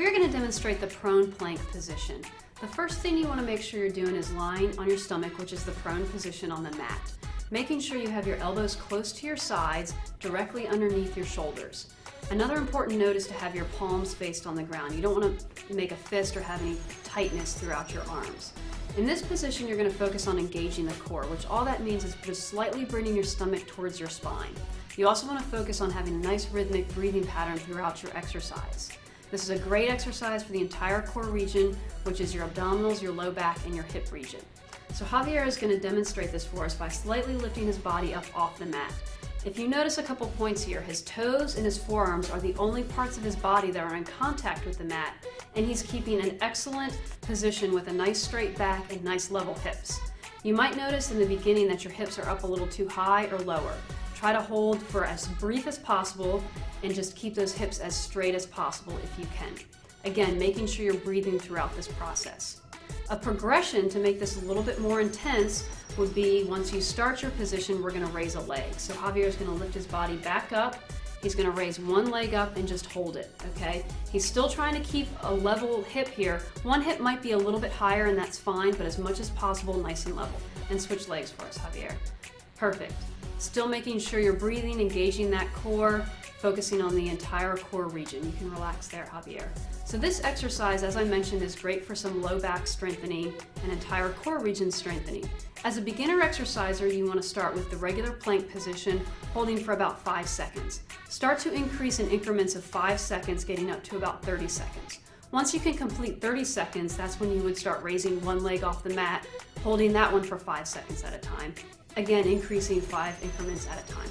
We're going to demonstrate the prone plank position. The first thing you want to make sure you're doing is lying on your stomach, which is the prone position on the mat. Making sure you have your elbows close to your sides, directly underneath your shoulders. Another important note is to have your palms faced on the ground. You don't want to make a fist or have any tightness throughout your arms. In this position, you're going to focus on engaging the core, which all that means is just slightly bringing your stomach towards your spine. You also want to focus on having a nice rhythmic breathing pattern throughout your exercise. This is a great exercise for the entire core region, which is your abdominals, your low back, and your hip region. So Javier is going to demonstrate this for us by slightly lifting his body up off the mat. If you notice a couple points here, his toes and his forearms are the only parts of his body that are in contact with the mat, and he's keeping an excellent position with a nice straight back and nice level hips. You might notice in the beginning that your hips are up a little too high or lower. Try to hold for as brief as possible and just keep those hips as straight as possible if you can. Again, making sure you're breathing throughout this process. A progression to make this a little bit more intense would be once you start your position, we're going to raise a leg. So Javier is going to lift his body back up. He's going to raise one leg up and just hold it, okay? He's still trying to keep a level hip here. One hip might be a little bit higher and that's fine, but as much as possible, nice and level. And switch legs for us, Javier. Perfect. Still making sure you're breathing, engaging that core, focusing on the entire core region. You can relax there, Javier. So this exercise, as I mentioned, is great for some low back strengthening and entire core region strengthening. As a beginner exerciser, you want to start with the regular plank position, holding for about 5 seconds. Start to increase in increments of 5 seconds, getting up to about 30 seconds. Once you can complete 30 seconds, that's when you would start raising one leg off the mat, holding that one for 5 seconds at a time. Again, increasing 5 increments at a time.